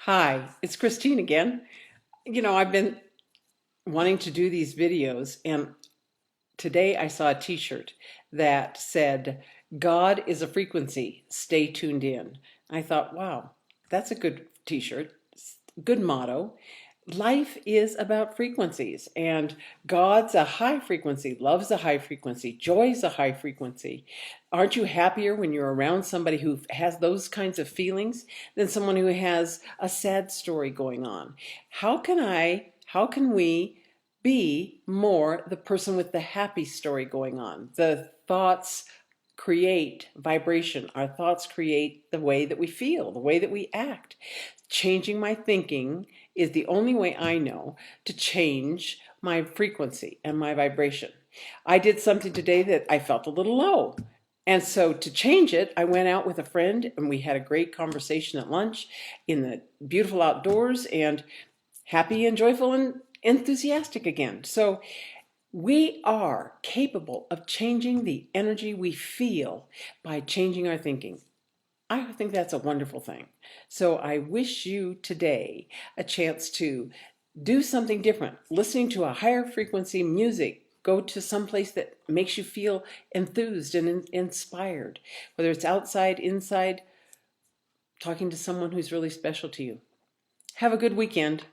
Hi, it's Christine again. I've been wanting to do these videos, and today I saw a t-shirt that said, God is a frequency, stay tuned in. I thought, wow, that's a good t-shirt, good motto. Life is about frequencies, and God's a high frequency, love's a high frequency, joy's a high frequency. Aren't you happier when you're around somebody who has those kinds of feelings than someone who has a sad story going on? How can we be more the person with the happy story going on? The thoughts create vibration. Our thoughts create the way that we feel, the way that we act. Changing my thinking is the only way I know to change my frequency and my vibration. I did something today that I felt a little low. And so to change it, I went out with a friend and we had a great conversation at lunch in the beautiful outdoors and happy and joyful and enthusiastic again. So we are capable of changing the energy we feel by changing our thinking. I think that's a wonderful thing. So I wish you today a chance to do something different, listening to a higher frequency music. Go to some place that makes you feel enthused and inspired, whether it's outside, inside, talking to someone who's really special to you. Have a good weekend.